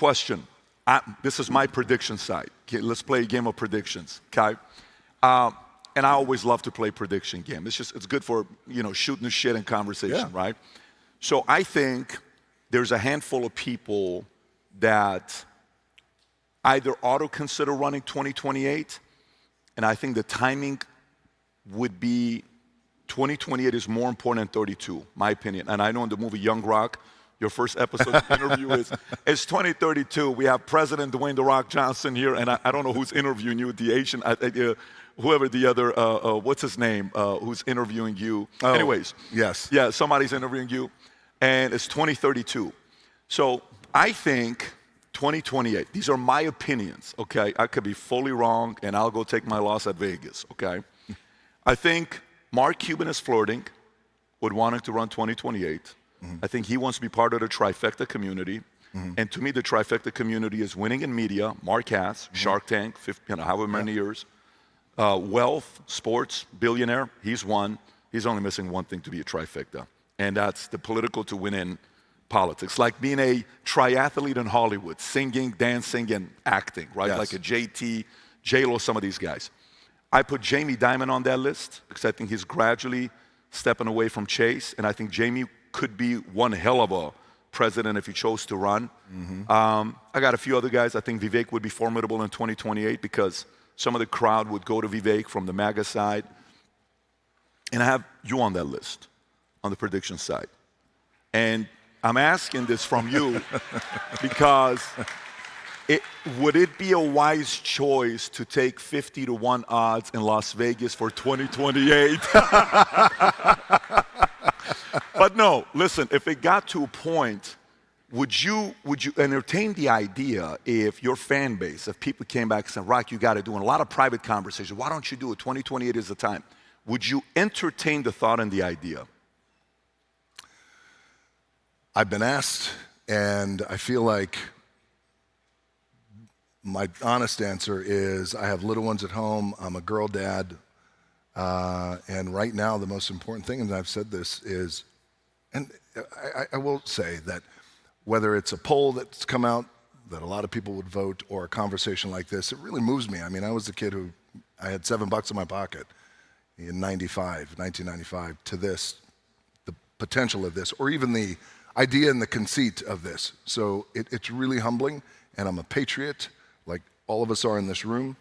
question. This is my prediction side. Okay, let's play a game of predictions, okay? And I always love to play prediction game. It's good for, shooting the shit in conversation, right? So I think there's a handful of people that either ought to consider running 2028, and I think the timing would be 2028 is more important than 32, my opinion. And I know in the movie Young Rock, your first episode interview is 2032. We have President Dwayne The Rock Johnson here, and I don't know who's interviewing you, the Asian, whoever the other, what's his name, who's interviewing you. Oh, anyways. Yes. Yeah, somebody's interviewing you, and it's 2032. So I think 2028, these are my opinions, okay? I could be fully wrong, and I'll go take my loss at Vegas, okay? I think Mark Cuban is flirting with wanting to run 2028. I think he wants to be part of the trifecta community. And to me, the trifecta community is winning in media, Mark has, Shark Tank, however many years. Wealth, sports, billionaire, he's won. He's only missing one thing to be a trifecta, and that's the political to win in politics. Like being a triathlete in Hollywood, singing, dancing, and acting, right? Yes. Like a JT, J-Lo, some of these guys. I put Jamie Dimon on that list because I think he's gradually stepping away from Chase, and I think Jamie could be one hell of a president if he chose to run. I got a few other guys. I think Vivek would be formidable in 2028 because some of the crowd would go to Vivek from the MAGA side. And I have you on that list, on the prediction side. And I'm asking this from you because would it be a wise choice to take 50-1 odds in Las Vegas for 2028? But no, listen, if it got to a point, would you entertain the idea if your fan base, if people came back and said, Rock, you got to do a lot of private conversations, why don't you do it? 2028 is the time. Would you entertain the thought and the idea? I've been asked, and I feel like my honest answer is I have little ones at home. I'm a girl dad. And right now, the most important thing, and I've said this, is, and I will say that whether it's a poll that's come out that a lot of people would vote or a conversation like this, it really moves me. I mean, I was the kid who, I had $7 in my pocket in 1995, to this, the potential of this, or even the idea and the conceit of this. So it's really humbling, and I'm a patriot, like all of us are in this room.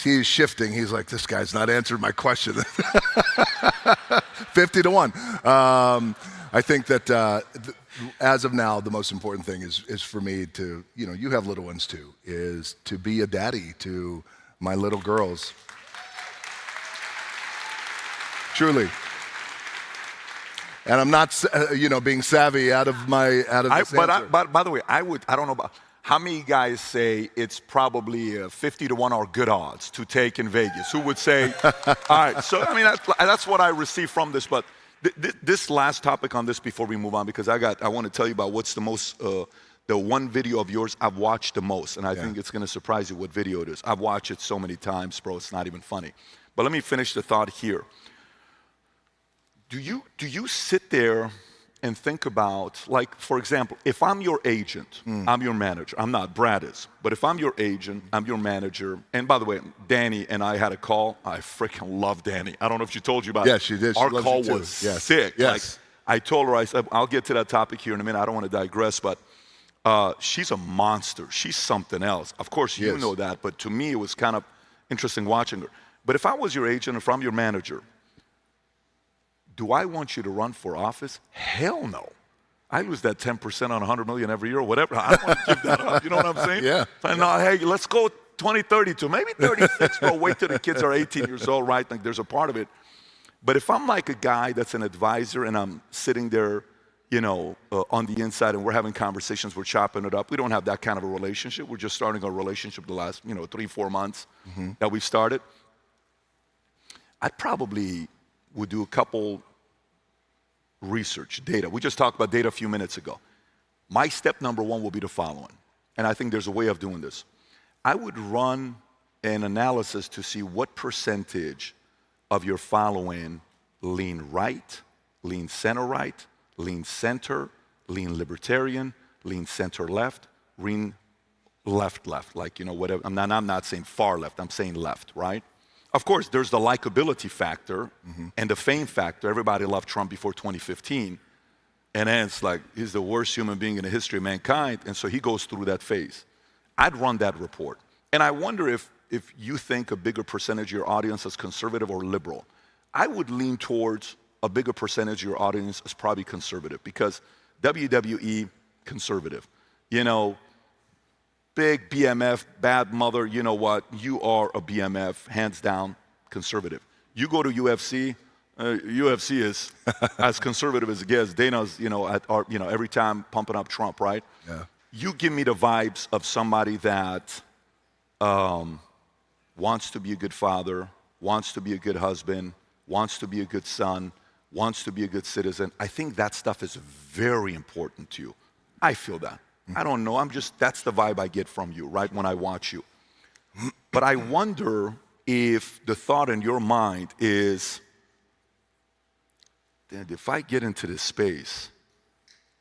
He's shifting. He's like, this guy's not answering my question. 50-1. I think that as of now, the most important thing is for me to, you have little ones too, is to be a daddy to my little girls. Truly. And I'm not, being savvy out of this answer. But by the way, I don't know about, how many guys say it's probably 50-1 are good odds to take in Vegas? Who would say, all right, so I mean, that's what I received from this, but this last topic on this before we move on, because I want to tell you about what's the most, the one video of yours I've watched the most, and I think it's going to surprise you what video it is. I've watched it so many times, bro, it's not even funny. But let me finish the thought here. Do you sit there and think about, like, for example, if I'm your agent, I'm your manager. I'm not, Brad is. But if I'm your agent, I'm your manager. And by the way, Danny and I had a call. I freaking love Danny. I don't know if she told you about it. Yes, she did. Our call was sick. Yes. Like, I told her, I said, I'll get to that topic here in a minute. I don't want to digress, but she's a monster. She's something else. Of course, you know that, but to me, it was kind of interesting watching her. But if I was your agent, if I'm your manager, do I want you to run for office? Hell no. I lose that 10% on $100 million every year or whatever. I don't want to give that up. You know what I'm saying? Yeah. No, hey, let's go 2032, maybe 36, bro. Wait till the kids are 18 years old, right? Like, there's a part of it. But if I'm like a guy that's an advisor and I'm sitting there, on the inside and we're having conversations, we're chopping it up. We don't have that kind of a relationship. We're just starting a relationship the last, 3-4 months that we've started. I probably would do a couple research, data. We just talked about data a few minutes ago. My step number one will be the following, and I think there's a way of doing this. I would run an analysis to see what percentage of your following lean right, lean center right, lean center, lean libertarian, lean center left, lean left, like, whatever. I'm not saying far left, I'm saying left, right? Of course, there's the likability factor and the fame factor. Everybody loved Trump before 2015. And then it's like, he's the worst human being in the history of mankind. And so he goes through that phase. I'd run that report. And I wonder if you think a bigger percentage of your audience is conservative or liberal. I would lean towards a bigger percentage of your audience is probably conservative, because WWE, conservative. Big BMF, bad mother, you know what? You are a BMF, hands down, conservative. You go to UFC, UFC is as conservative as it gets. Dana's, every time pumping up Trump, right? Yeah. You give me the vibes of somebody that wants to be a good father, wants to be a good husband, wants to be a good son, wants to be a good citizen. I think that stuff is very important to you. I feel that. I don't know, that's the vibe I get from you, right, when I watch you. But I wonder if the thought in your mind is, if I get into this space,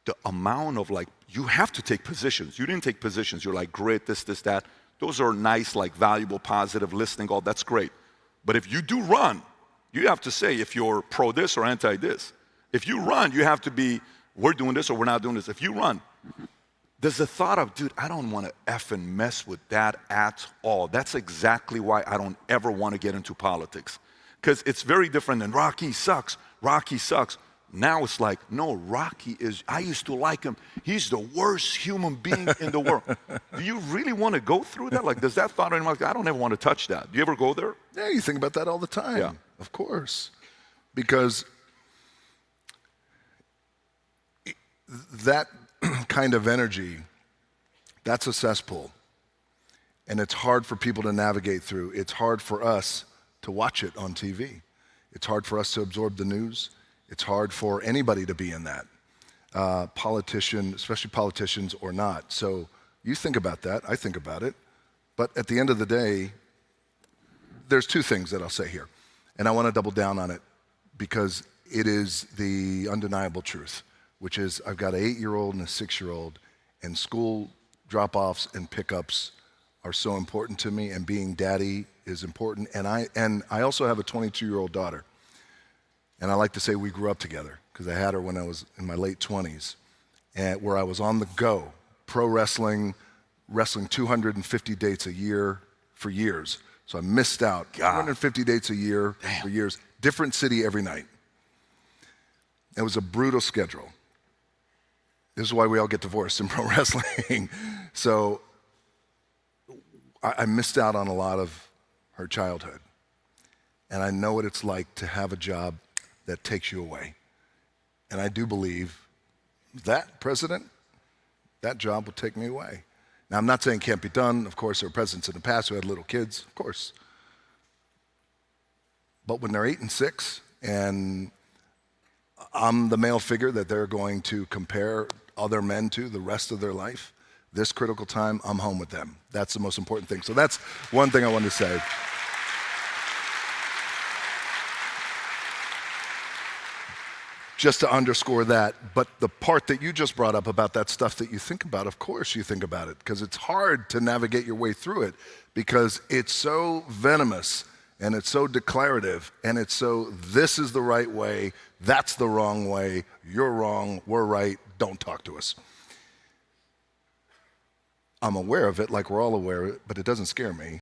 the amount of you have to take positions. You didn't take positions. You're like, grit, this, that. Those are nice, valuable, positive, listening, all that's great. But if you do run, you have to say if you're pro this or anti this. If you run, you have to be, we're doing this or we're not doing this. If you run, there's the thought of, dude, I don't want to effing mess with that at all. That's exactly why I don't ever want to get into politics. Because it's very different than Rocky sucks. Rocky sucks. Now it's like, no, Rocky I used to like him. He's the worst human being in the world. Do you really want to go through that? Does that thought in your mind, I don't ever want to touch that. Do you ever go there? Yeah, you think about that all the time. Yeah. Of course. Because that kind of energy, that's a cesspool. And it's hard for people to navigate through. It's hard for us to watch it on TV. It's hard for us to absorb the news. It's hard for anybody to be in that, especially politicians or not. So you think about that, I think about it. But at the end of the day, there's two things that I'll say here. And I want to double down on it because it is the undeniable truth, which is I've got an 8-year-old and a 6-year-old, and school drop-offs and pickups are so important to me, and being daddy is important. And I also have a 22-year-old daughter. And I like to say we grew up together because I had her when I was in my late 20s, and where I was on the go, pro wrestling 250 dates a year for years. So I missed out. 250 dates a year for years, different city every night. It was a brutal schedule. This is why we all get divorced in pro wrestling. So I missed out on a lot of her childhood. And I know what it's like to have a job that takes you away. And I do believe that president, that job will take me away. Now, I'm not saying it can't be done. Of course, there were presidents in the past who had little kids, of course. But when they're 8 and 6, and I'm the male figure that they're going to compare other men to the rest of their life, this critical time, I'm home with them. That's the most important thing. So that's one thing I wanted to say. Just to underscore that, but the part that you just brought up about that stuff that you think about, of course you think about it, because it's hard to navigate your way through it, because it's so venomous, and it's so declarative, and it's so, this is the right way, that's the wrong way, you're wrong, we're right, don't talk to us. I'm aware of it, like we're all aware of it, but it doesn't scare me.